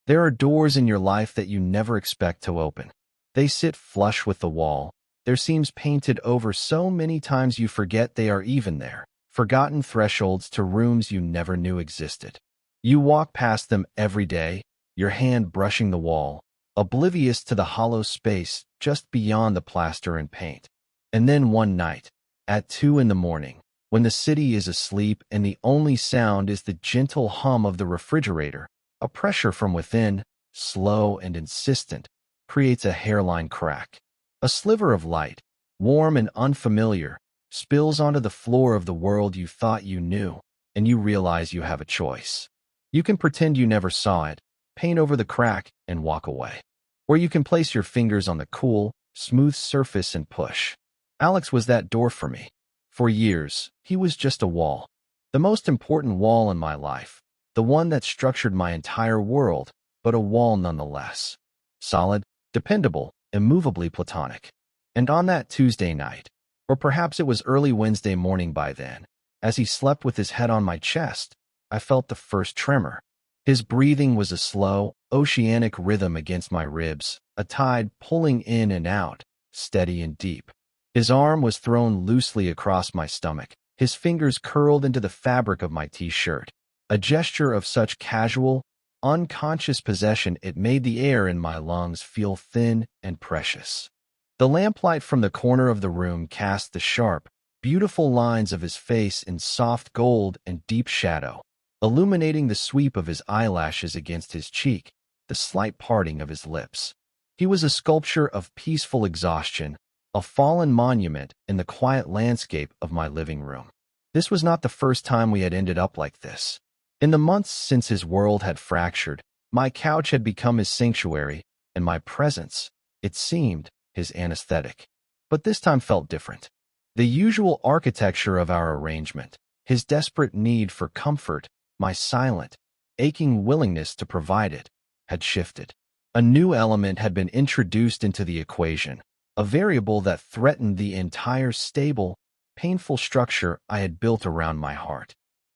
There are doors in your life that you never expect to open. They sit flush with the wall, their seams painted over so many times you forget they are even there, forgotten thresholds to rooms you never knew existed. You walk past them every day, your hand brushing the wall, oblivious to the hollow space just beyond the plaster and paint. And then one night, at 2 in the morning, when the city is asleep and the only sound is the gentle hum of the refrigerator, a pressure from within, slow and insistent, creates a hairline crack. A sliver of light, warm and unfamiliar, spills onto the floor of the world you thought you knew, and you realize you have a choice. You can pretend you never saw it, paint over the crack, and walk away. Or you can place your fingers on the cool, smooth surface and push. Alex was that door for me. For years, he was just a wall. The most important wall in my life. The one that structured my entire world, but a wall nonetheless. Solid, dependable, immovably platonic. And on that Tuesday night, or perhaps it was early Wednesday morning by then, as he slept with his head on my chest, I felt the first tremor. His breathing was a slow, oceanic rhythm against my ribs, a tide pulling in and out, steady and deep. His arm was thrown loosely across my stomach, his fingers curled into the fabric of my t-shirt. A gesture of such casual, unconscious possession it made the air in my lungs feel thin and precious. The lamplight from the corner of the room cast the sharp, beautiful lines of his face in soft gold and deep shadow, illuminating the sweep of his eyelashes against his cheek, the slight parting of his lips. He was a sculpture of peaceful exhaustion, a fallen monument in the quiet landscape of my living room. This was not the first time we had ended up like this. In the months since his world had fractured, my couch had become his sanctuary, and my presence, it seemed, his anesthetic. But this time felt different. The usual architecture of our arrangement, his desperate need for comfort, my silent, aching willingness to provide it, had shifted. A new element had been introduced into the equation, a variable that threatened the entire stable, painful structure I had built around my heart.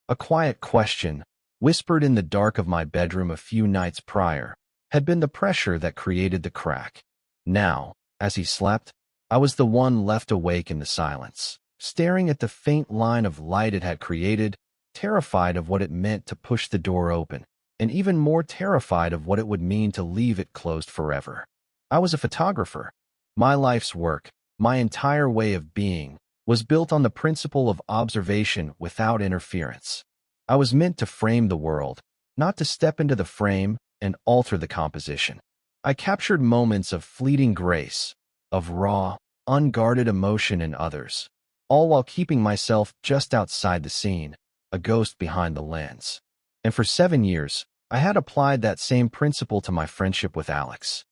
A quiet question, whispered in the dark of my bedroom a few nights prior, had been the pressure that created the crack. Now, as he slept, I was the one left awake in the silence, staring at the faint line of light it had created, terrified of what it meant to push the door open, and even more terrified of what it would mean to leave it closed forever. I was a photographer. My life's work, my entire way of being, was built on the principle of observation without interference. I was meant to frame the world, not to step into the frame and alter the composition. I captured moments of fleeting grace, of raw, unguarded emotion in others, all while keeping myself just outside the scene, a ghost behind the lens. And for 7 years, I had applied that same principle to my friendship with Alex.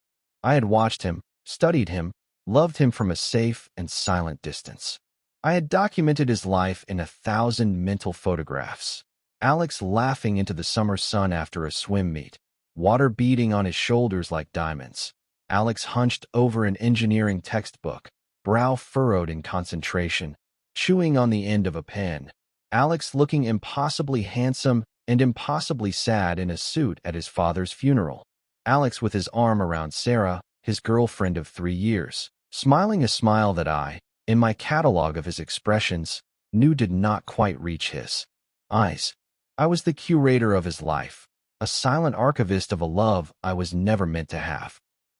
I had watched him, studied him, loved him from a safe and silent distance. I had documented his life in 1,000 mental photographs. Alex laughing into the summer sun after a swim meet, water beading on his shoulders like diamonds. Alex hunched over an engineering textbook, brow furrowed in concentration, chewing on the end of a pen. Alex looking impossibly handsome and impossibly sad in a suit at his father's funeral. Alex with his arm around Sarah, his girlfriend of 3 years, smiling a smile that I, in my catalog of his expressions, knew did not quite reach his eyes. I was the curator of his life, a silent archivist of a love I was never meant to have.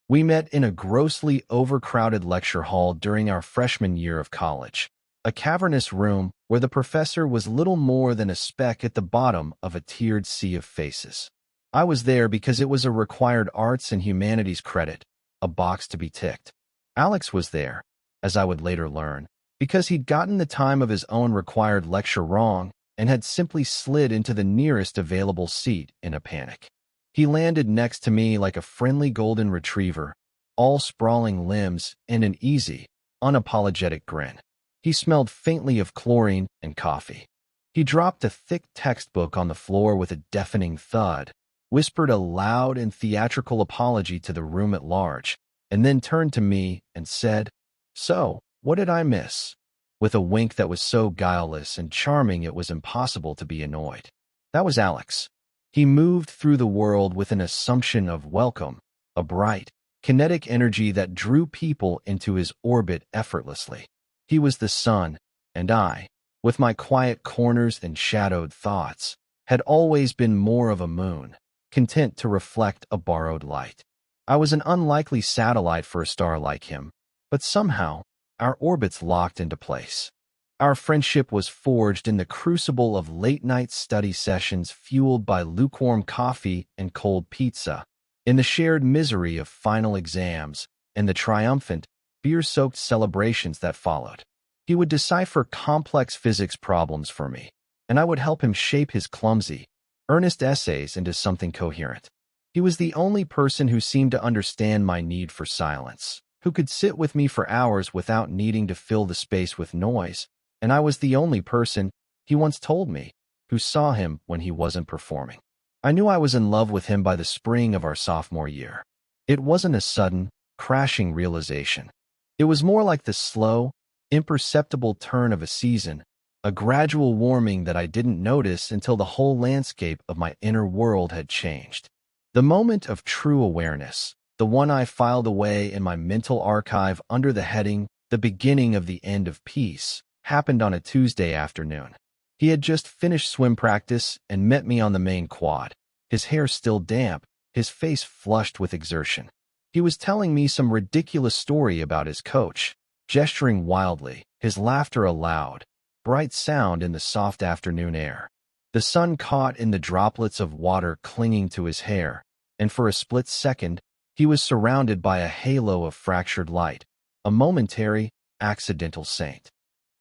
We met in a grossly overcrowded lecture hall during our freshman year of college, a cavernous room where the professor was little more than a speck at the bottom of a tiered sea of faces. I was there because it was a required arts and humanities credit, a box to be ticked. Alex was there, as I would later learn, because he'd gotten the time of his own required lecture wrong and had simply slid into the nearest available seat in a panic. He landed next to me like a friendly golden retriever, all sprawling limbs and an easy, unapologetic grin. He smelled faintly of chlorine and coffee. He dropped a thick textbook on the floor with a deafening thud, whispered a loud and theatrical apology to the room at large, and then turned to me and said, "So, what did I miss?" with a wink that was so guileless and charming it was impossible to be annoyed. That was Alex. He moved through the world with an assumption of welcome, a bright, kinetic energy that drew people into his orbit effortlessly. He was the sun, and I, with my quiet corners and shadowed thoughts, had always been more of a moon, content to reflect a borrowed light. I was an unlikely satellite for a star like him, but somehow, our orbits locked into place. Our friendship was forged in the crucible of late-night study sessions fueled by lukewarm coffee and cold pizza, in the shared misery of final exams and the triumphant, beer-soaked celebrations that followed. He would decipher complex physics problems for me, and I would help him shape his clumsy, earnest essays into something coherent. He was the only person who seemed to understand my need for silence, who could sit with me for hours without needing to fill the space with noise, and I was the only person, he once told me, who saw him when he wasn't performing. I knew I was in love with him by the spring of our sophomore year. It wasn't a sudden, crashing realization. It was more like the slow, imperceptible turn of a season, a gradual warming that I didn't notice until the whole landscape of my inner world had changed. The moment of true awareness, the one I filed away in my mental archive under the heading, "The Beginning of the End of Peace," happened on a Tuesday afternoon. He had just finished swim practice and met me on the main quad, his hair still damp, his face flushed with exertion. He was telling me some ridiculous story about his coach, gesturing wildly, his laughter a loud, bright sound in the soft afternoon air. The sun caught in the droplets of water clinging to his hair, and for a split second, he was surrounded by a halo of fractured light, a momentary, accidental saint.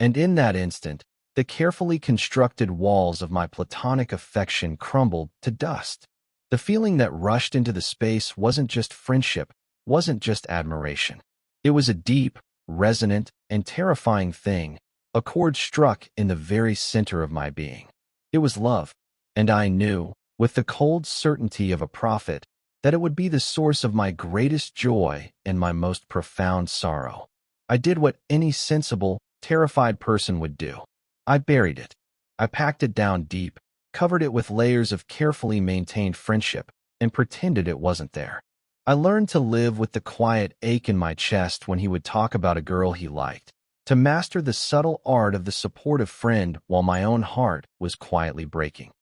And in that instant, the carefully constructed walls of my platonic affection crumbled to dust. The feeling that rushed into the space wasn't just friendship, wasn't just admiration. It was a deep, resonant, and terrifying thing, a chord struck in the very center of my being. It was love, and I knew, with the cold certainty of a prophet, that it would be the source of my greatest joy and my most profound sorrow. I did what any sensible, terrified person would do. I buried it. I packed it down deep, covered it with layers of carefully maintained friendship, and pretended it wasn't there. I learned to live with the quiet ache in my chest when he would talk about a girl he liked, to master the subtle art of the supportive friend while my own heart was quietly breaking.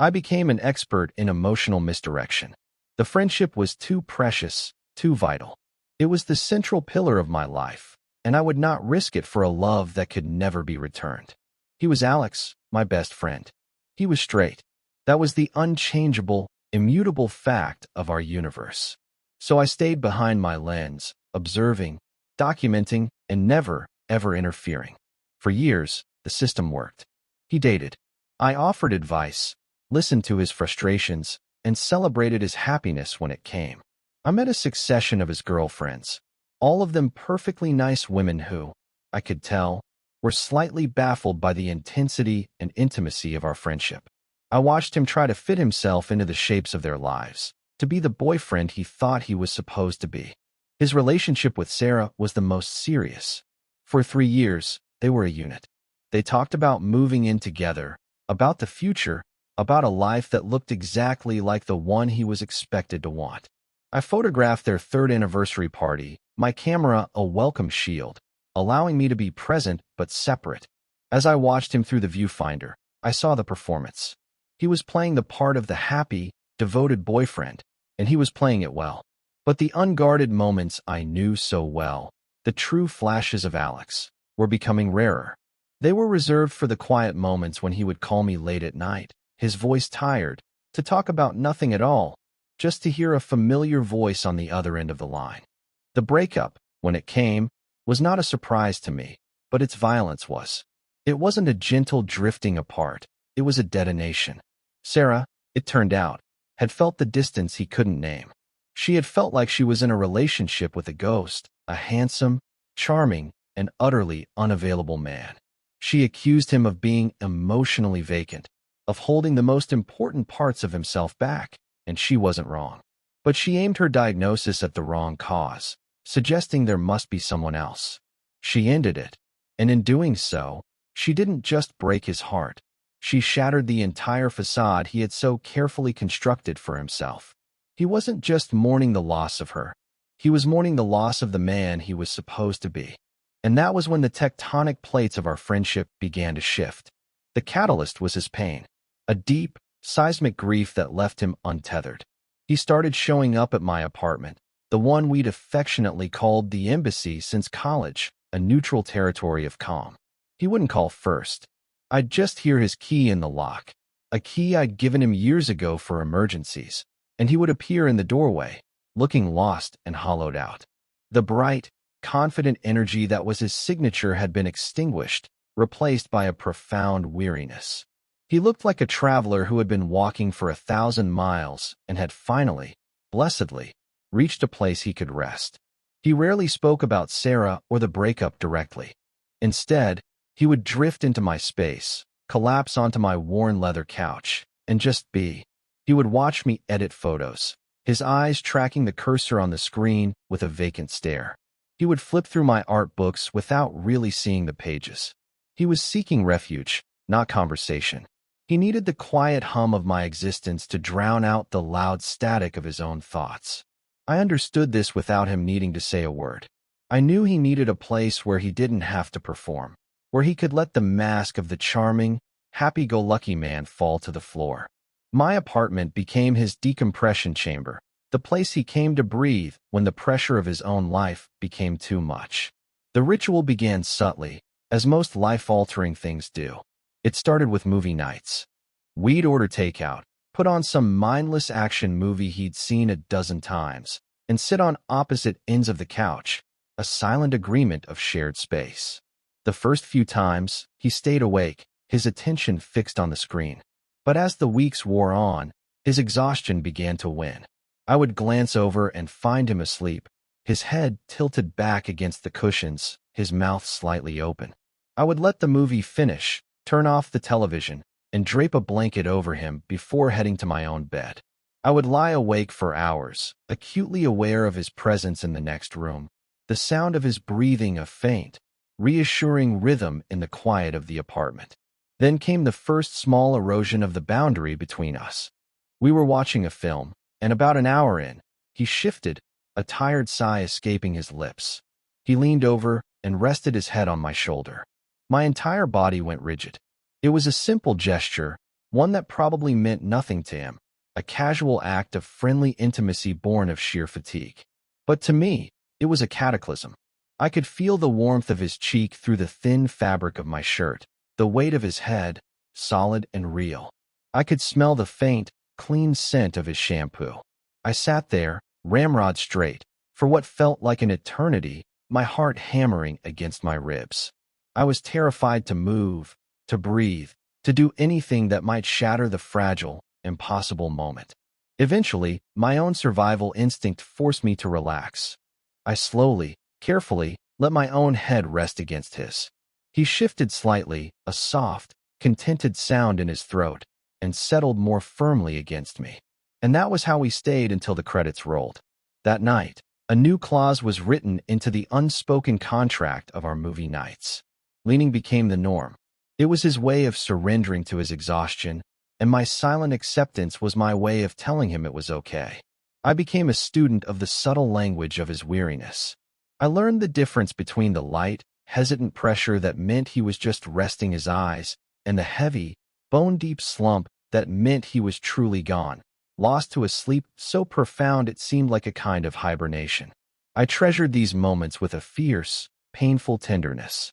I became an expert in emotional misdirection. The friendship was too precious, too vital. It was the central pillar of my life, and I would not risk it for a love that could never be returned. He was Alex, my best friend. He was straight. That was the unchangeable, immutable fact of our universe. So I stayed behind my lens, observing, documenting, and never, ever interfering. For years, the system worked. He dated. I offered advice, listened to his frustrations, and celebrated his happiness when it came. I met a succession of his girlfriends, all of them perfectly nice women who, I could tell, were slightly baffled by the intensity and intimacy of our friendship. I watched him try to fit himself into the shapes of their lives, to be the boyfriend he thought he was supposed to be. His relationship with Sarah was the most serious. For 3 years, they were a unit. They talked about moving in together, about the future, about a life that looked exactly like the one he was expected to want. I photographed their 3rd anniversary party, my camera a welcome shield, allowing me to be present but separate. As I watched him through the viewfinder, I saw the performance. He was playing the part of the happy, devoted boyfriend, and he was playing it well. But the unguarded moments I knew so well, the true flashes of Alex, were becoming rarer. They were reserved for the quiet moments when he would call me late at night, his voice tired, to talk about nothing at all, just to hear a familiar voice on the other end of the line. The breakup, when it came, was not a surprise to me, but its violence was. It wasn't a gentle drifting apart, it was a detonation. Sarah, it turned out, had felt the distance he couldn't name. She had felt like she was in a relationship with a ghost, a handsome, charming, and utterly unavailable man. She accused him of being emotionally vacant, of holding the most important parts of himself back, and she wasn't wrong. But she aimed her diagnosis at the wrong cause, suggesting there must be someone else. She ended it, and in doing so, she didn't just break his heart. She shattered the entire facade he had so carefully constructed for himself. He wasn't just mourning the loss of her. He was mourning the loss of the man he was supposed to be. And that was when the tectonic plates of our friendship began to shift. The catalyst was his pain, a deep, seismic grief that left him untethered. He started showing up at my apartment, the one we'd affectionately called the embassy since college, a neutral territory of calm. He wouldn't call first. I'd just hear his key in the lock, a key I'd given him years ago for emergencies, and he would appear in the doorway, looking lost and hollowed out. The bright, confident energy that was his signature had been extinguished, replaced by a profound weariness. He looked like a traveler who had been walking for 1,000 miles and had finally, blessedly, reached a place he could rest. He rarely spoke about Sarah or the breakup directly. Instead, he would drift into my space, collapse onto my worn leather couch, and just be. He would watch me edit photos, his eyes tracking the cursor on the screen with a vacant stare. He would flip through my art books without really seeing the pages. He was seeking refuge, not conversation. He needed the quiet hum of my existence to drown out the loud static of his own thoughts. I understood this without him needing to say a word. I knew he needed a place where he didn't have to perform, where he could let the mask of the charming, happy-go-lucky man fall to the floor. My apartment became his decompression chamber, the place he came to breathe when the pressure of his own life became too much. The ritual began subtly, as most life-altering things do. It started with movie nights. We'd order takeout, put on some mindless action movie he'd seen a dozen times, and sit on opposite ends of the couch, a silent agreement of shared space. The first few times, he stayed awake, his attention fixed on the screen. But as the weeks wore on, his exhaustion began to win. I would glance over and find him asleep, his head tilted back against the cushions, his mouth slightly open. I would let the movie finish, turn off the television, and drape a blanket over him before heading to my own bed. I would lie awake for hours, acutely aware of his presence in the next room, the sound of his breathing a faint, reassuring rhythm in the quiet of the apartment. Then came the first small erosion of the boundary between us. We were watching a film, and about an hour in, he shifted, a tired sigh escaping his lips. He leaned over and rested his head on my shoulder. My entire body went rigid. It was a simple gesture, one that probably meant nothing to him, a casual act of friendly intimacy born of sheer fatigue. But to me, it was a cataclysm. I could feel the warmth of his cheek through the thin fabric of my shirt, the weight of his head, solid and real. I could smell the faint, clean scent of his shampoo. I sat there, ramrod straight, for what felt like an eternity, my heart hammering against my ribs. I was terrified to move, to breathe, to do anything that might shatter the fragile, impossible moment. Eventually, my own survival instinct forced me to relax. I slowly, carefully, let my own head rest against his. He shifted slightly, a soft, contented sound in his throat, and settled more firmly against me. And that was how we stayed until the credits rolled. That night, a new clause was written into the unspoken contract of our movie nights. Leaning became the norm. It was his way of surrendering to his exhaustion, and my silent acceptance was my way of telling him it was okay. I became a student of the subtle language of his weariness. I learned the difference between the light, hesitant pressure that meant he was just resting his eyes, and the heavy, bone-deep slump that meant he was truly gone, lost to a sleep so profound it seemed like a kind of hibernation. I treasured these moments with a fierce, painful tenderness.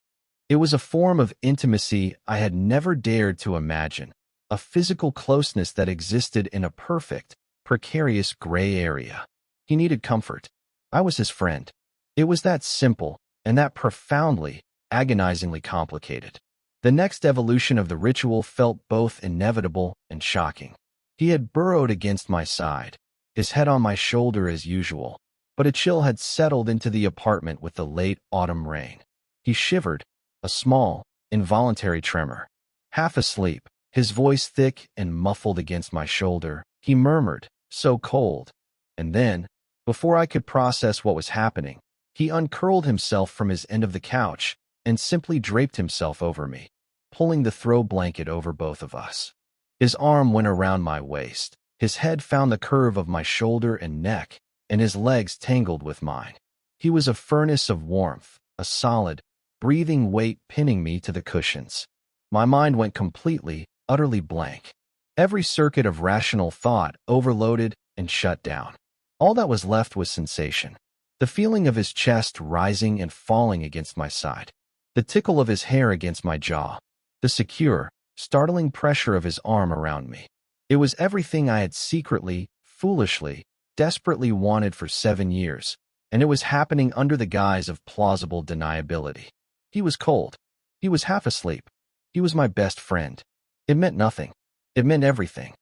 It was a form of intimacy I had never dared to imagine, a physical closeness that existed in a perfect, precarious gray area. He needed comfort. I was his friend. It was that simple, and that profoundly, agonizingly complicated. The next evolution of the ritual felt both inevitable and shocking. He had burrowed against my side, his head on my shoulder as usual, but a chill had settled into the apartment with the late autumn rain. He shivered, a small, involuntary tremor. Half asleep, his voice thick and muffled against my shoulder, he murmured, "So cold." And then, before I could process what was happening, he uncurled himself from his end of the couch and simply draped himself over me. pulling the throw blanket over both of us. His arm went around my waist. His head found the curve of my shoulder and neck, and his legs tangled with mine. He was a furnace of warmth, a solid, breathing weight pinning me to the cushions. My mind went completely, utterly blank. Every circuit of rational thought overloaded and shut down. All that was left was sensation. The feeling of his chest rising and falling against my side. The tickle of his hair against my jaw. The secure, startling pressure of his arm around me. It was everything I had secretly, foolishly, desperately wanted for 7 years, and it was happening under the guise of plausible deniability. He was cold. He was half asleep. He was my best friend. It meant nothing. It meant everything.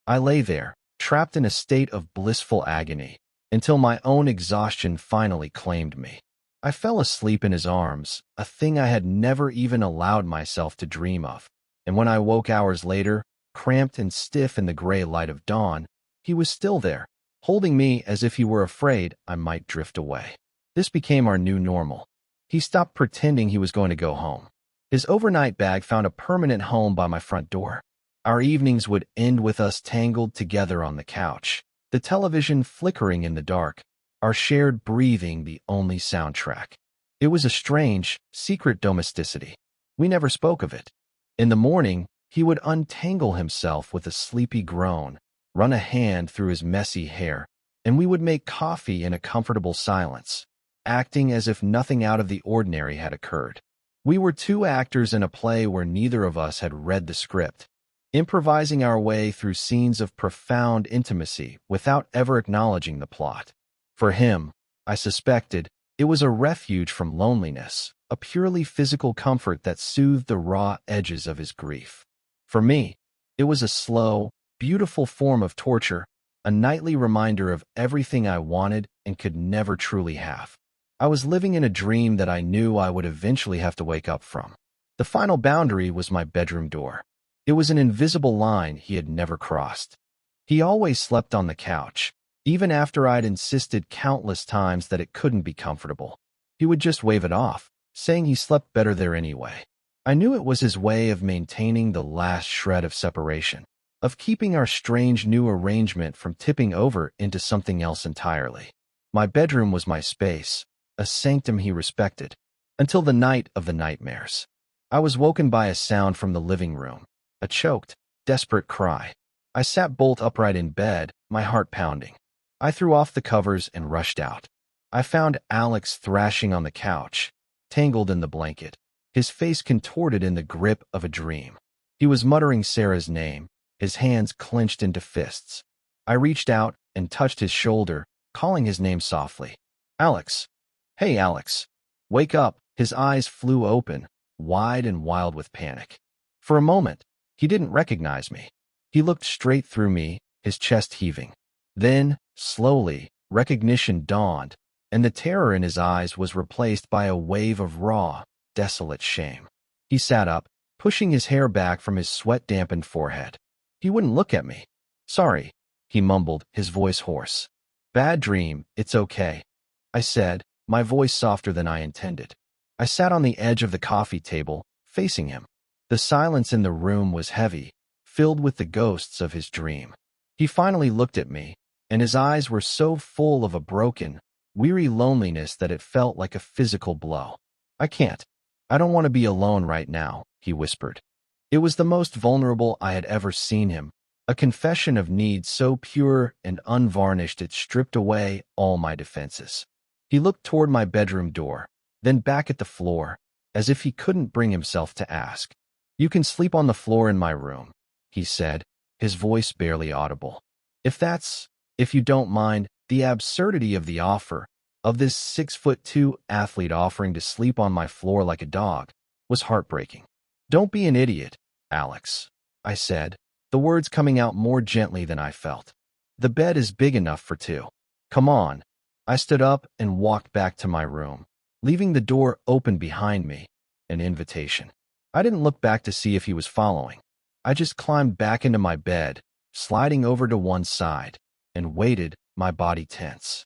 I lay there, trapped in a state of blissful agony, until my own exhaustion finally claimed me. I fell asleep in his arms, a thing I had never even allowed myself to dream of. And when I woke hours later, cramped and stiff in the gray light of dawn, he was still there, holding me as if he were afraid I might drift away. This became our new normal. He stopped pretending he was going to go home. His overnight bag found a permanent home by my front door. Our evenings would end with us tangled together on the couch, the television flickering in the dark, our shared breathing the only soundtrack. It was a strange, secret domesticity. We never spoke of it. In the morning, he would untangle himself with a sleepy groan, run a hand through his messy hair, and we would make coffee in a comfortable silence, acting as if nothing out of the ordinary had occurred. We were two actors in a play where neither of us had read the script, improvising our way through scenes of profound intimacy without ever acknowledging the plot. For him, I suspected, it was a refuge from loneliness, a purely physical comfort that soothed the raw edges of his grief. For me, it was a slow, beautiful form of torture, a nightly reminder of everything I wanted and could never truly have. I was living in a dream that I knew I would eventually have to wake up from. The final boundary was my bedroom door. It was an invisible line he had never crossed. He always slept on the couch, even after I'd insisted countless times that it couldn't be comfortable. He would just wave it off, saying he slept better there anyway. I knew it was his way of maintaining the last shred of separation, of keeping our strange new arrangement from tipping over into something else entirely. My bedroom was my space, a sanctum he respected, until the night of the nightmares. I was woken by a sound from the living room, a choked, desperate cry. I sat bolt upright in bed, my heart pounding. I threw off the covers and rushed out. I found Alex thrashing on the couch, tangled in the blanket, his face contorted in the grip of a dream. He was muttering Sarah's name, his hands clenched into fists. I reached out and touched his shoulder, calling his name softly. Alex. Hey, Alex. Wake up. His eyes flew open, wide and wild with panic. For a moment, he didn't recognize me. He looked straight through me, his chest heaving. Then, slowly, recognition dawned, and the terror in his eyes was replaced by a wave of raw, desolate shame. He sat up, pushing his hair back from his sweat-dampened forehead. He wouldn't look at me. Sorry, he mumbled, his voice hoarse. Bad dream, it's okay, I said, my voice softer than I intended. I sat on the edge of the coffee table, facing him. The silence in the room was heavy, filled with the ghosts of his dream. He finally looked at me, and his eyes were so full of a broken, weary loneliness that it felt like a physical blow. I can't. I don't want to be alone right now, he whispered. It was the most vulnerable I had ever seen him, a confession of need so pure and unvarnished it stripped away all my defenses. He looked toward my bedroom door, then back at the floor, as if he couldn't bring himself to ask. You can sleep on the floor in my room, he said, his voice barely audible. If you don't mind, the absurdity of the offer, of this 6'2" athlete offering to sleep on my floor like a dog, was heartbreaking. Don't be an idiot, Alex, I said, the words coming out more gently than I felt. The bed is big enough for two. Come on. I stood up and walked back to my room, leaving the door open behind me, an invitation. I didn't look back to see if he was following. I just climbed back into my bed, sliding over to one side, and waited, my body tense.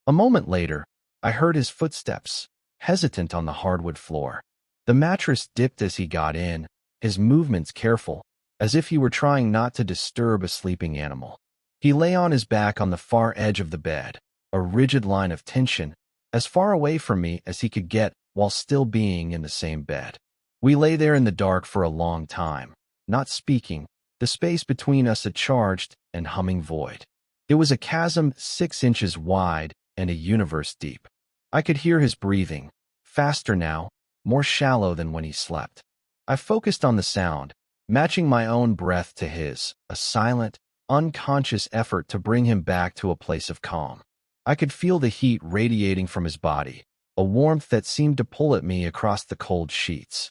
A moment later, I heard his footsteps, hesitant on the hardwood floor. The mattress dipped as he got in, his movements careful, as if he were trying not to disturb a sleeping animal. He lay on his back on the far edge of the bed, a rigid line of tension, as far away from me as he could get while still being in the same bed. We lay there in the dark for a long time, not speaking, the space between us a charged and humming void. It was a chasm 6 inches wide and a universe deep. I could hear his breathing, faster now, more shallow than when he slept. I focused on the sound, matching my own breath to his, a silent, unconscious effort to bring him back to a place of calm. I could feel the heat radiating from his body, a warmth that seemed to pull at me across the cold sheets.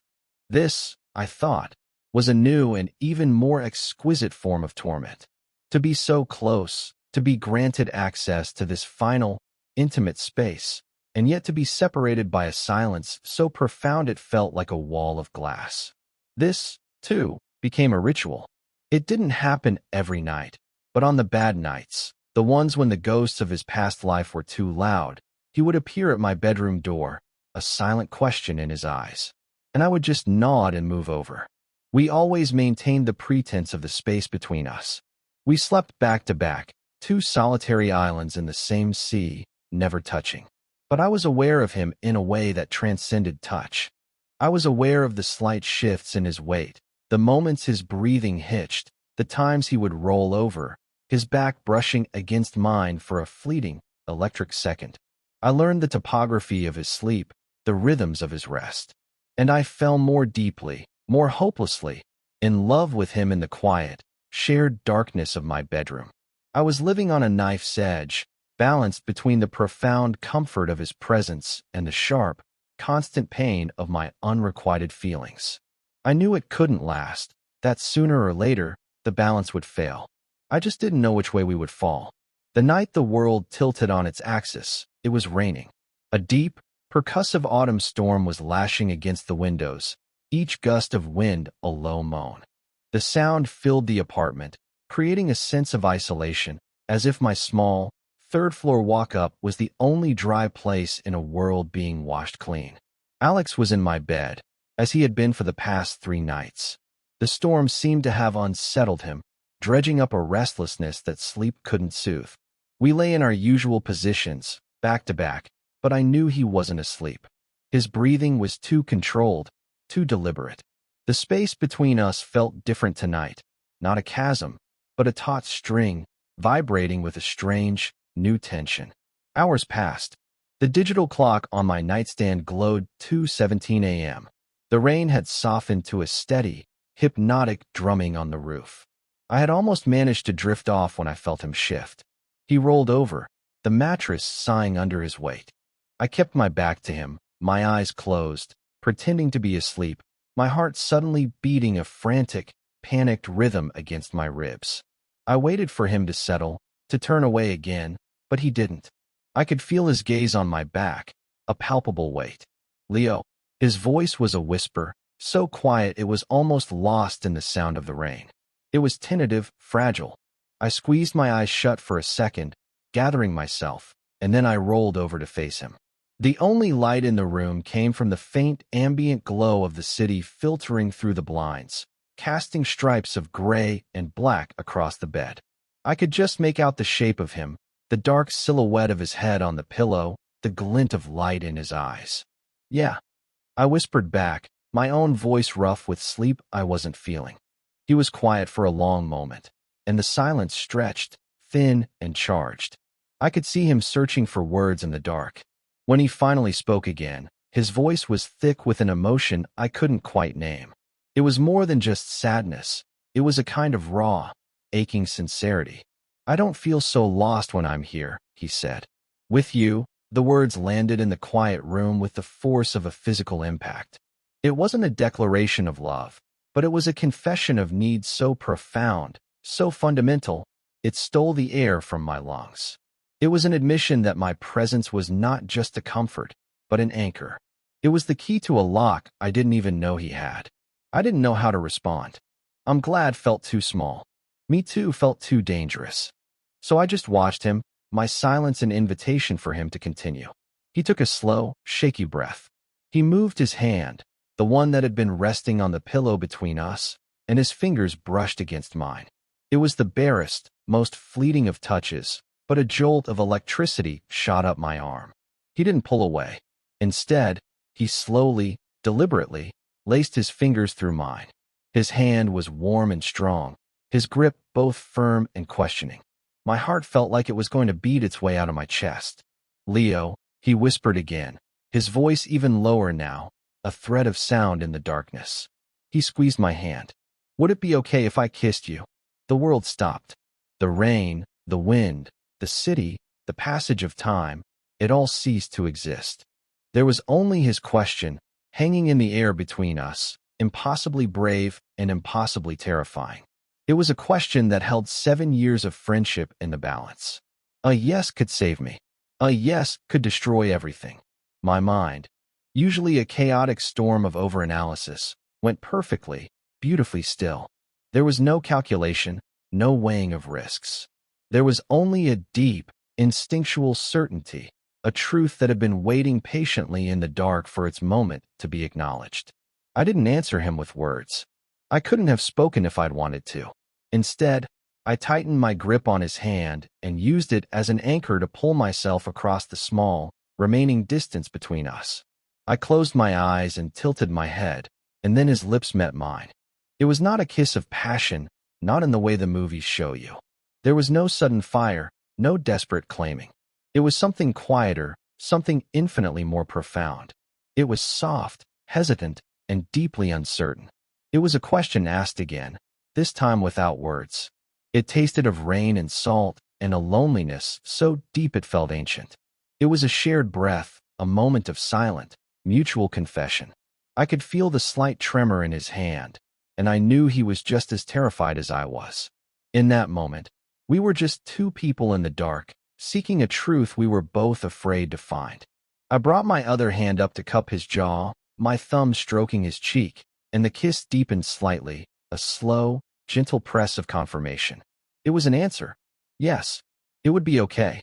This, I thought, was a new and even more exquisite form of torment. To be so close, to be granted access to this final, intimate space, and yet to be separated by a silence so profound it felt like a wall of glass. This, too, became a ritual. It didn't happen every night, but on the bad nights, the ones when the ghosts of his past life were too loud, he would appear at my bedroom door, a silent question in his eyes. And I would just nod and move over. We always maintained the pretense of the space between us. We slept back to back, 2 solitary islands in the same sea, never touching. But I was aware of him in a way that transcended touch. I was aware of the slight shifts in his weight, the moments his breathing hitched, the times he would roll over, his back brushing against mine for a fleeting, electric second. I learned the topography of his sleep, the rhythms of his rest. And I fell more deeply, more hopelessly, in love with him in the quiet, shared darkness of my bedroom. I was living on a knife's edge, balanced between the profound comfort of his presence and the sharp, constant pain of my unrequited feelings. I knew it couldn't last, that sooner or later, the balance would fail. I just didn't know which way we would fall. The night the world tilted on its axis, it was raining. A deep, percussive autumn storm was lashing against the windows, each gust of wind a low moan. The sound filled the apartment, creating a sense of isolation, as if my small, third-floor walk-up was the only dry place in a world being washed clean. Alex was in my bed, as he had been for the past 3 nights. The storm seemed to have unsettled him, dredging up a restlessness that sleep couldn't soothe. We lay in our usual positions, back to back, but I knew he wasn't asleep. His breathing was too controlled, too deliberate. The space between us felt different tonight, not a chasm, but a taut string, vibrating with a strange, new tension. Hours passed. The digital clock on my nightstand glowed 2:17 a.m. The rain had softened to a steady, hypnotic drumming on the roof. I had almost managed to drift off when I felt him shift. He rolled over, the mattress sighing under his weight. I kept my back to him, my eyes closed, pretending to be asleep, my heart suddenly beating a frantic, panicked rhythm against my ribs. I waited for him to settle, to turn away again, but he didn't. I could feel his gaze on my back, a palpable weight. "Leo." His voice was a whisper, so quiet it was almost lost in the sound of the rain. It was tentative, fragile. I squeezed my eyes shut for a second, gathering myself, and then I rolled over to face him. The only light in the room came from the faint ambient glow of the city filtering through the blinds, casting stripes of gray and black across the bed. I could just make out the shape of him, the dark silhouette of his head on the pillow, the glint of light in his eyes. "Yeah," I whispered back, my own voice rough with sleep I wasn't feeling. He was quiet for a long moment, and the silence stretched, thin and charged. I could see him searching for words in the dark. When he finally spoke again, his voice was thick with an emotion I couldn't quite name. It was more than just sadness. It was a kind of raw, aching sincerity. "I don't feel so lost when I'm here," he said. "With you." The words landed in the quiet room with the force of a physical impact. It wasn't a declaration of love, but it was a confession of need so profound, so fundamental, it stole the air from my lungs. It was an admission that my presence was not just a comfort, but an anchor. It was the key to a lock I didn't even know he had. I didn't know how to respond. "I'm glad" felt too small. "Me too" felt too dangerous. So I just watched him, my silence an invitation for him to continue. He took a slow, shaky breath. He moved his hand, the one that had been resting on the pillow between us, and his fingers brushed against mine. It was the barest, most fleeting of touches, but a jolt of electricity shot up my arm. He didn't pull away. Instead, he slowly, deliberately, laced his fingers through mine. His hand was warm and strong, his grip both firm and questioning. My heart felt like it was going to beat its way out of my chest. "Leo," he whispered again, his voice even lower now, a thread of sound in the darkness. He squeezed my hand. "Would it be okay if I kissed you?" The world stopped. The rain, the wind, the city, the passage of time, it all ceased to exist. There was only his question, hanging in the air between us, impossibly brave and impossibly terrifying. It was a question that held 7 years of friendship in the balance. A yes could save me. A yes could destroy everything. My mind, usually a chaotic storm of overanalysis, went perfectly, beautifully still. There was no calculation, no weighing of risks. There was only a deep, instinctual certainty, a truth that had been waiting patiently in the dark for its moment to be acknowledged. I didn't answer him with words. I couldn't have spoken if I'd wanted to. Instead, I tightened my grip on his hand and used it as an anchor to pull myself across the small, remaining distance between us. I closed my eyes and tilted my head, and then his lips met mine. It was not a kiss of passion, not in the way the movies show you. There was no sudden fire, no desperate claiming. It was something quieter, something infinitely more profound. It was soft, hesitant, and deeply uncertain. It was a question asked again, this time without words. It tasted of rain and salt and a loneliness so deep it felt ancient. It was a shared breath, a moment of silent, mutual confession. I could feel the slight tremor in his hand, and I knew he was just as terrified as I was. In that moment, we were just two people in the dark, seeking a truth we were both afraid to find. I brought my other hand up to cup his jaw, my thumb stroking his cheek, and the kiss deepened slightly, a slow, gentle press of confirmation. It was an answer. Yes, it would be okay.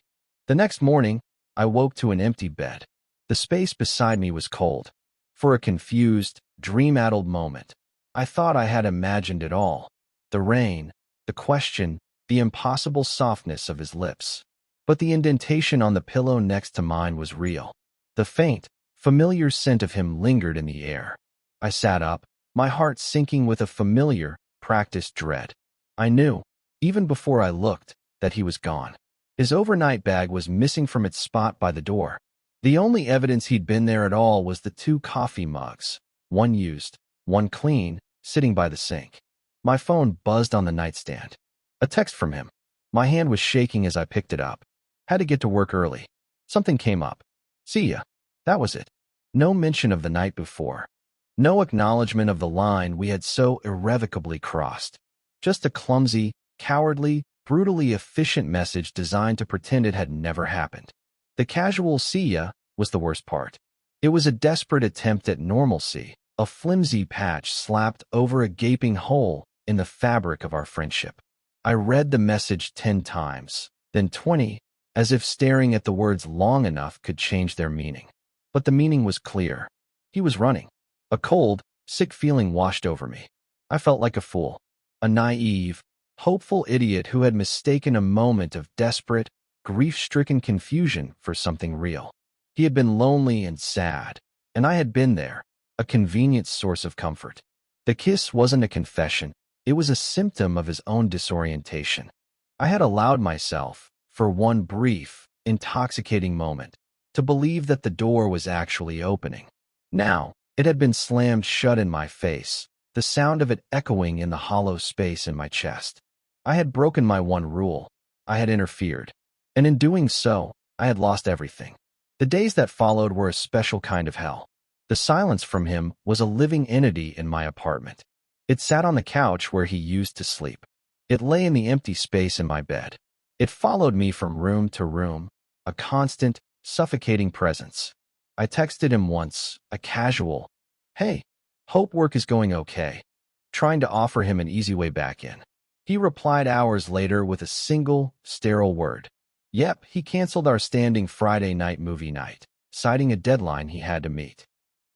The next morning, I woke to an empty bed. The space beside me was cold. For a confused, dream-addled moment, I thought I had imagined it all. The rain, the question, the impossible softness of his lips. But the indentation on the pillow next to mine was real. The faint, familiar scent of him lingered in the air. I sat up, my heart sinking with a familiar, practiced dread. I knew, even before I looked, that he was gone. His overnight bag was missing from its spot by the door. The only evidence he'd been there at all was the 2 coffee mugs, one used, one clean, sitting by the sink. My phone buzzed on the nightstand. A text from him. My hand was shaking as I picked it up. Had to get to work early. Something came up. "See ya." That was it. No mention of the night before. No acknowledgement of the line we had so irrevocably crossed. Just a clumsy, cowardly, brutally efficient message designed to pretend it had never happened. The casual "see ya" was the worst part. It was a desperate attempt at normalcy, a flimsy patch slapped over a gaping hole in the fabric of our friendship. I read the message 10 times, then 20, as if staring at the words long enough could change their meaning. But the meaning was clear. He was running. A cold, sick feeling washed over me. I felt like a fool, a naive, hopeful idiot who had mistaken a moment of desperate, grief-stricken confusion for something real. He had been lonely and sad, and I had been there, a convenient source of comfort. The kiss wasn't a confession, it was a symptom of his own disorientation. I had allowed myself, for one brief, intoxicating moment, to believe that the door was actually opening. Now, it had been slammed shut in my face, the sound of it echoing in the hollow space in my chest. I had broken my one rule. I had interfered. And in doing so, I had lost everything. The days that followed were a special kind of hell. The silence from him was a living entity in my apartment. It sat on the couch where he used to sleep. It lay in the empty space in my bed. It followed me from room to room, a constant, suffocating presence. I texted him once, a casual, "Hey, hope work is going okay," trying to offer him an easy way back in. He replied hours later with a single, sterile word. Yep, he canceled our standing Friday night movie night, citing a deadline he had to meet.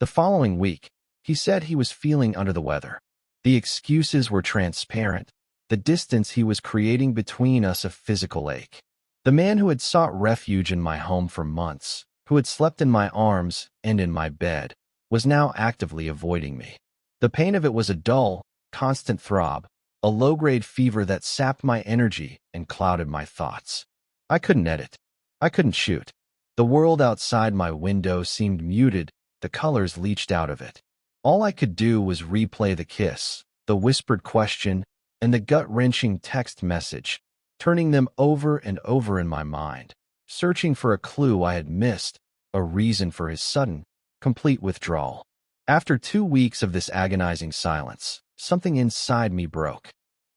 The following week, He said he was feeling under the weather. The excuses were transparent. The distance he was creating between us a physical ache. The man who had sought refuge in my home for months, who had slept in my arms and in my bed, was now actively avoiding me. The pain of it was a dull, constant throb, a low-grade fever that sapped my energy and clouded my thoughts. I couldn't edit. I couldn't shoot. The world outside my window seemed muted, the colors leached out of it. All I could do was replay the kiss, the whispered question, and the gut-wrenching text message, turning them over and over in my mind, searching for a clue I had missed, a reason for his sudden, complete withdrawal. After 2 weeks of this agonizing silence, something inside me broke.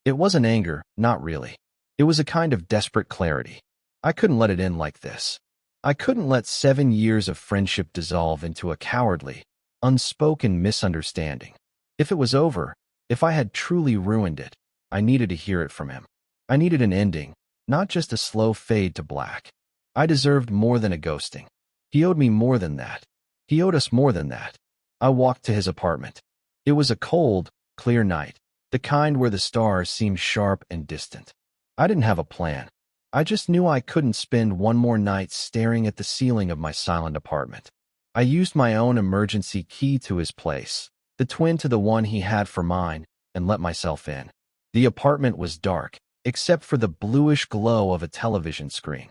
It wasn't anger, not really. It was a kind of desperate clarity. I couldn't let it end like this. I couldn't let 7 years of friendship dissolve into a cowardly, unspoken misunderstanding. If it was over, if I had truly ruined it, I needed to hear it from him. I needed an ending, not just a slow fade to black. I deserved more than a ghosting. He owed me more than that. He owed us more than that. I walked to his apartment. It was a cold, clear night, the kind where the stars seemed sharp and distant. I didn't have a plan. I just knew I couldn't spend one more night staring at the ceiling of my silent apartment. I used my own emergency key to his place, the twin to the one he had for mine, and let myself in. The apartment was dark, except for the bluish glow of a television screen.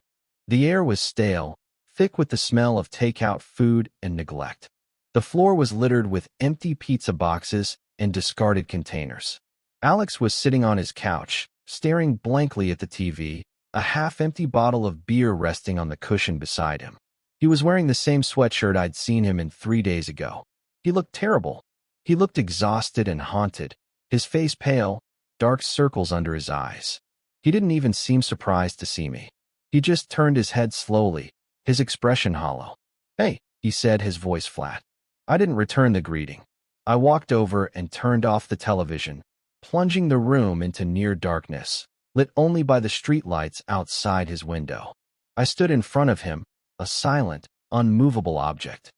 The air was stale, thick with the smell of takeout food and neglect. The floor was littered with empty pizza boxes and discarded containers. Alex was sitting on his couch, staring blankly at the TV, a half-empty bottle of beer resting on the cushion beside him. He was wearing the same sweatshirt I'd seen him in 3 days ago. He looked terrible. He looked exhausted and haunted, his face pale, dark circles under his eyes. He didn't even seem surprised to see me. He just turned his head slowly, his expression hollow. "Hey," he said, his voice flat. I didn't return the greeting. I walked over and turned off the television, plunging the room into near darkness, lit only by the streetlights outside his window. I stood in front of him, a silent, unmovable object.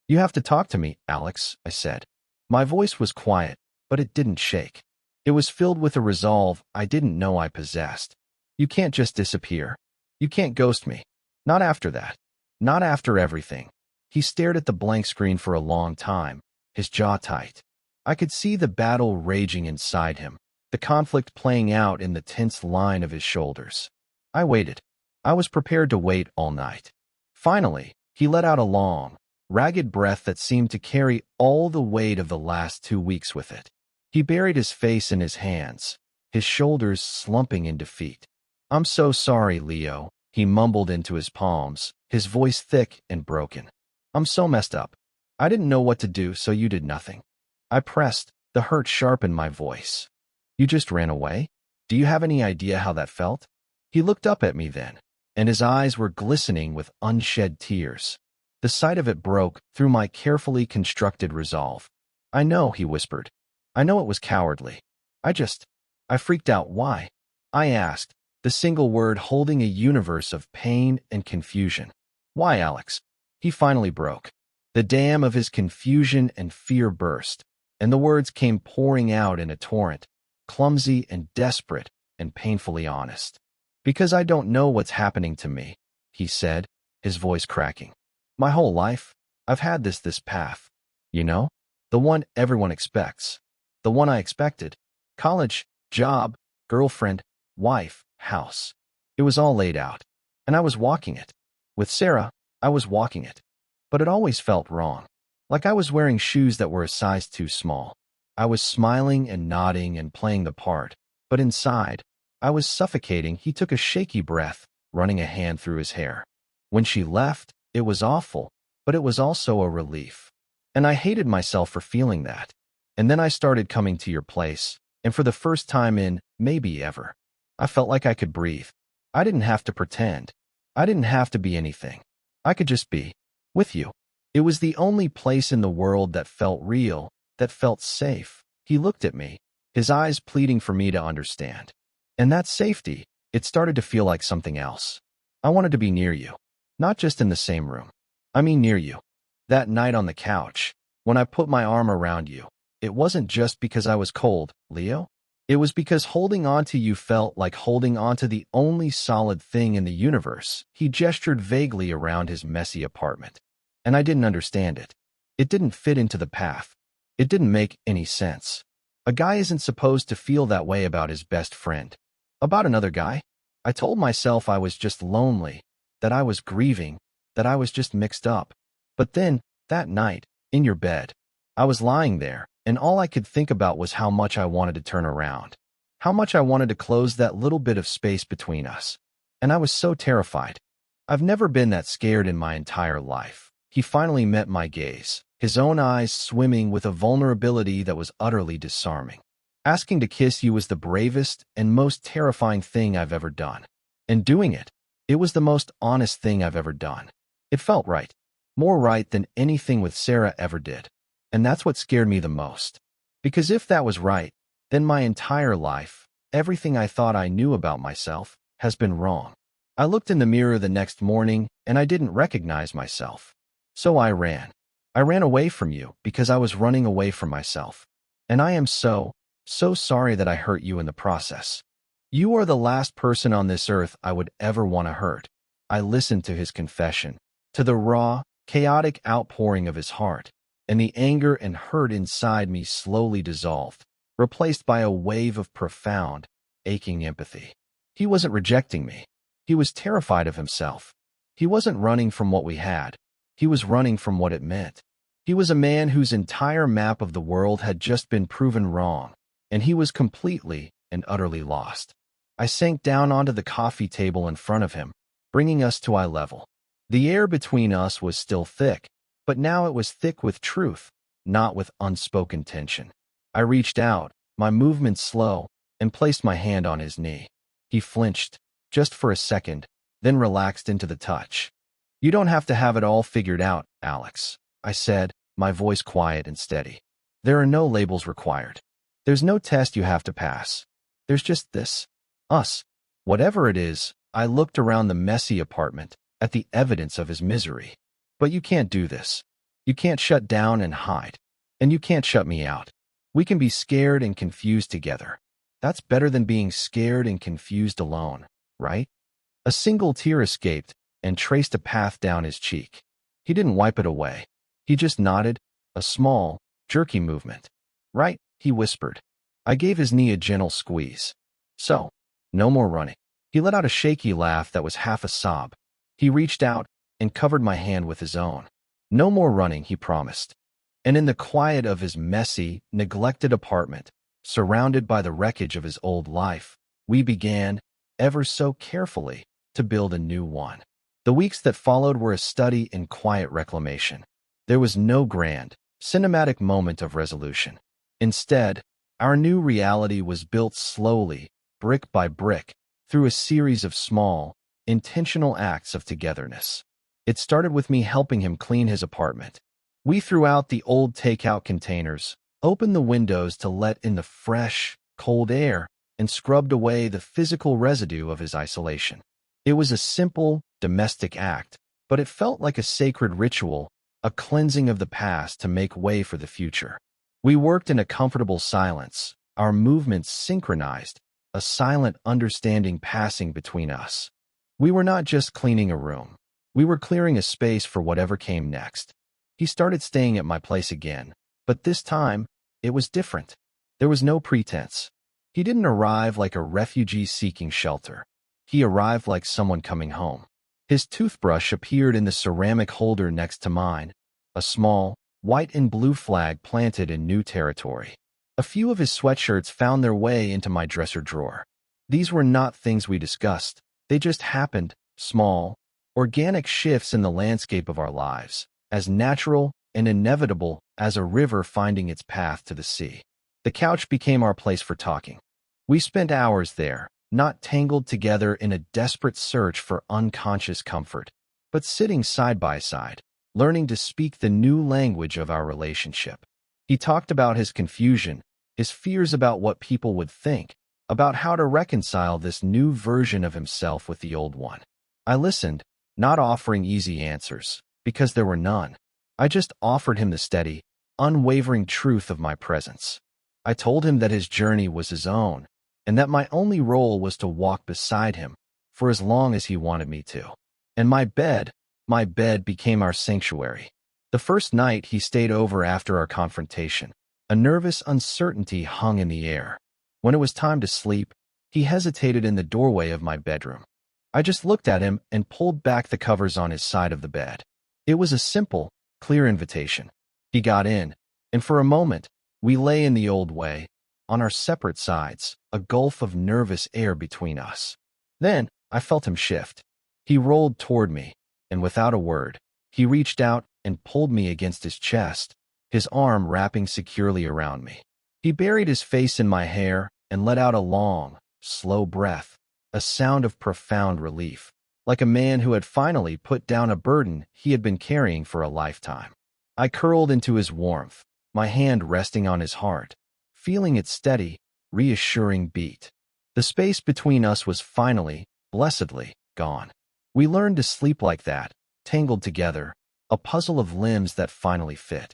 "You have to talk to me, Alex," I said. My voice was quiet, but it didn't shake. It was filled with a resolve I didn't know I possessed. "You can't just disappear. You can't ghost me. Not after that. Not after everything." He stared at the blank screen for a long time, his jaw tight. I could see the battle raging inside him, the conflict playing out in the tense line of his shoulders. I waited. I was prepared to wait all night. Finally, he let out a long, ragged breath that seemed to carry all the weight of the last 2 weeks with it. He buried his face in his hands, his shoulders slumping in defeat. "I'm so sorry, Leo," he mumbled into his palms, his voice thick and broken. "I'm so messed up. I didn't know what to do, so you did nothing." I pressed, the hurt sharp in my voice. "You just ran away? Do you have any idea how that felt?" He looked up at me then, and his eyes were glistening with unshed tears. The sight of it broke through my carefully constructed resolve. "I know," he whispered. "I know it was cowardly. I freaked out. Why?" I asked, the single word holding a universe of pain and confusion. "Why, Alex?" He finally broke. The dam of his confusion and fear burst, and the words came pouring out in a torrent, clumsy and desperate and painfully honest. "Because I don't know what's happening to me," he said, his voice cracking. "My whole life, I've had this path. You know? The one everyone expects. The one I expected. College, job, girlfriend, wife, house. It was all laid out. And I was walking it. With Sarah, I was walking it. But it always felt wrong. Like I was wearing shoes that were a size too small. I was smiling and nodding and playing the part. But inside, I was suffocating." He took a shaky breath, running a hand through his hair. "When she left, it was awful, but it was also a relief. And I hated myself for feeling that. And then I started coming to your place, and for the first time in, maybe ever, I felt like I could breathe. I didn't have to pretend. I didn't have to be anything. I could just be. With you. It was the only place in the world that felt real, that felt safe." He looked at me, his eyes pleading for me to understand. And that safety, it started to feel like something else. I wanted to be near you. Not just in the same room. I mean near you. That night on the couch, When I put my arm around you, it wasn't just because I was cold, Leo. It was because holding on to you felt like holding on to the only solid thing in the universe." He gestured vaguely around his messy apartment, and I didn't understand it. It didn't fit into the path. It didn't make any sense. A guy isn't supposed to feel that way about his best friend. About another guy? I told myself I was just lonely, that I was grieving, that I was just mixed up. But then, that night, in your bed, I was lying there, and all I could think about was how much I wanted to turn around, how much I wanted to close that little bit of space between us. And I was so terrified. I've never been that scared in my entire life. He finally met my gaze, his own eyes swimming with a vulnerability that was utterly disarming. Asking to kiss you was the bravest and most terrifying thing I've ever done. And doing it, it was the most honest thing I've ever done. It felt right. More right than anything with Sarah ever did. And that's what scared me the most. Because if that was right, then my entire life, everything I thought I knew about myself, has been wrong. I looked in the mirror the next morning, and I didn't recognize myself. So I ran. I ran away from you because I was running away from myself. And I am so sorry that I hurt you in the process. You are the last person on this earth I would ever want to hurt. I listened to his confession, to the raw, chaotic outpouring of his heart, and the anger and hurt inside me slowly dissolved, replaced by a wave of profound, aching empathy. He wasn't rejecting me. He was terrified of himself. He wasn't running from what we had. He was running from what it meant. He was a man whose entire map of the world had just been proven wrong, and he was completely and utterly lost. I sank down onto the coffee table in front of him, bringing us to eye level. The air between us was still thick, but now it was thick with truth, not with unspoken tension. I reached out, my movements slow, and placed my hand on his knee. He flinched, just for a second, then relaxed into the touch. "You don't have to have it all figured out, Alex," I said, my voice quiet and steady. "There are no labels required. There's no test you have to pass. There's just this. Us. Whatever it is." I looked around the messy apartment, at the evidence of his misery. "But you can't do this. You can't shut down and hide. And you can't shut me out. We can be scared and confused together. That's better than being scared and confused alone, right?" A single tear escaped and traced a path down his cheek. He didn't wipe it away. He just nodded, a small, jerky movement. "Right," he whispered. I gave his knee a gentle squeeze. "So, no more running." He let out a shaky laugh that was half a sob. He reached out and covered my hand with his own. "No more running," he promised. And in the quiet of his messy, neglected apartment, surrounded by the wreckage of his old life, we began, ever so carefully, to build a new one. The weeks that followed were a study in quiet reclamation. There was no grand, cinematic moment of resolution. Instead, our new reality was built slowly, brick by brick, through a series of small, intentional acts of togetherness. It started with me helping him clean his apartment. We threw out the old takeout containers, opened the windows to let in the fresh, cold air, and scrubbed away the physical residue of his isolation. It was a simple, domestic act, but it felt like a sacred ritual, a cleansing of the past to make way for the future. We worked in a comfortable silence, our movements synchronized, a silent understanding passing between us. We were not just cleaning a room. We were clearing a space for whatever came next. He started staying at my place again, but this time, it was different. There was no pretense. He didn't arrive like a refugee seeking shelter. He arrived like someone coming home. His toothbrush appeared in the ceramic holder next to mine, a small, white and blue flag planted in new territory. A few of his sweatshirts found their way into my dresser drawer. These were not things we discussed. They just happened, small, organic shifts in the landscape of our lives, as natural and inevitable as a river finding its path to the sea. The couch became our place for talking. We spent hours there, not tangled together in a desperate search for unconscious comfort, but sitting side by side, learning to speak the new language of our relationship. He talked about his confusion, his fears about what people would think, about how to reconcile this new version of himself with the old one. I listened, not offering easy answers, because there were none. I just offered him the steady, unwavering truth of my presence. I told him that his journey was his own, and that my only role was to walk beside him for as long as he wanted me to. And my bed became our sanctuary. The first night he stayed over after our confrontation, a nervous uncertainty hung in the air. When it was time to sleep, he hesitated in the doorway of my bedroom. I just looked at him and pulled back the covers on his side of the bed. It was a simple, clear invitation. He got in, and for a moment, we lay in the old way, on our separate sides, a gulf of nervous air between us. Then, I felt him shift. He rolled toward me, and without a word, he reached out and pulled me against his chest, his arm wrapping securely around me. He buried his face in my hair and let out a long, slow breath, a sound of profound relief, like a man who had finally put down a burden he had been carrying for a lifetime. I curled into his warmth, my hand resting on his heart, feeling its steady, reassuring beat. The space between us was finally, blessedly, gone. We learned to sleep like that, tangled together, a puzzle of limbs that finally fit.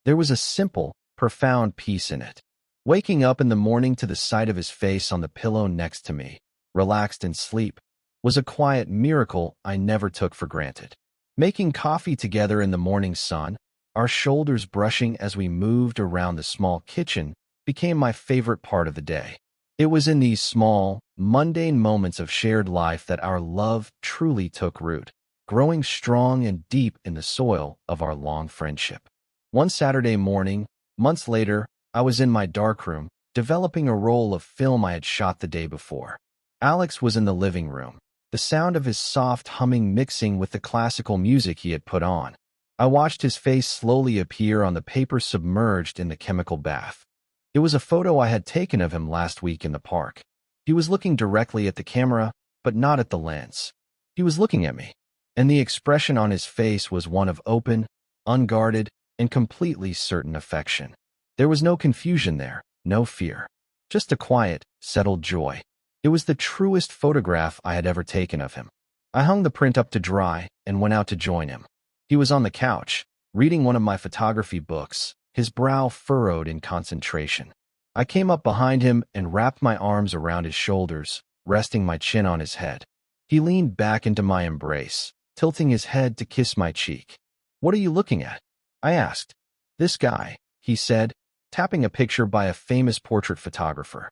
There was a simple, profound peace in it. Waking up in the morning to the sight of his face on the pillow next to me, relaxed in sleep, was a quiet miracle I never took for granted. Making coffee together in the morning sun, our shoulders brushing as we moved around the small kitchen, became my favorite part of the day. It was in these small, mundane moments of shared life that our love truly took root, growing strong and deep in the soil of our long friendship. One Saturday morning, months later, I was in my darkroom, developing a roll of film I had shot the day before. Alex was in the living room, the sound of his soft humming mixing with the classical music he had put on. I watched his face slowly appear on the paper submerged in the chemical bath. It was a photo I had taken of him last week in the park. He was looking directly at the camera, but not at the lens. He was looking at me, and the expression on his face was one of open, unguarded, and completely certain affection. There was no confusion there, no fear, just a quiet, settled joy. It was the truest photograph I had ever taken of him. I hung the print up to dry and went out to join him. He was on the couch, reading one of my photography books, his brow furrowed in concentration. I came up behind him and wrapped my arms around his shoulders, resting my chin on his head. He leaned back into my embrace, tilting his head to kiss my cheek. "What are you looking at?" I asked. "This guy," he said, tapping a picture by a famous portrait photographer.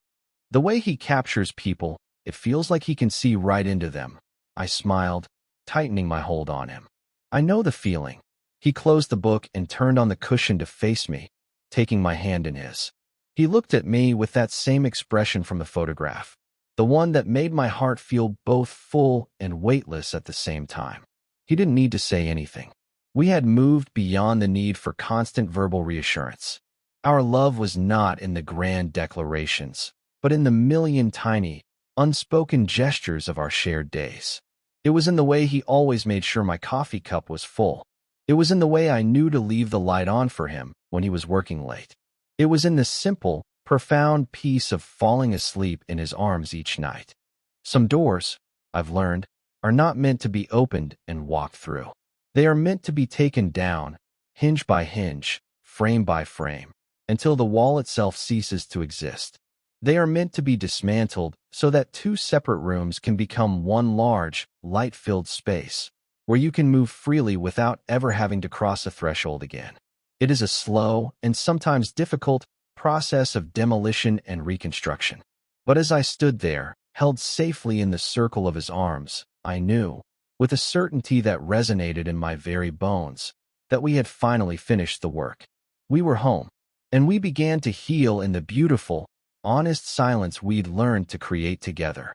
"The way he captures people, it feels like he can see right into them." I smiled, tightening my hold on him. "I know the feeling." He closed the book and turned on the cushion to face me, taking my hand in his. He looked at me with that same expression from the photograph, the one that made my heart feel both full and weightless at the same time. He didn't need to say anything. We had moved beyond the need for constant verbal reassurance. Our love was not in the grand declarations, but in the million tiny, unspoken gestures of our shared days. It was in the way he always made sure my coffee cup was full. It was in the way I knew to leave the light on for him when he was working late. It was in the simple, profound peace of falling asleep in his arms each night. Some doors, I've learned, are not meant to be opened and walked through. They are meant to be taken down, hinge by hinge, frame by frame, until the wall itself ceases to exist. They are meant to be dismantled so that two separate rooms can become one large, light-filled space, where you can move freely without ever having to cross a threshold again. It is a slow and sometimes difficult process of demolition and reconstruction. But as I stood there, held safely in the circle of his arms, I knew, with a certainty that resonated in my very bones, that we had finally finished the work. We were home, and we began to heal in the beautiful, honest silence we'd learned to create together.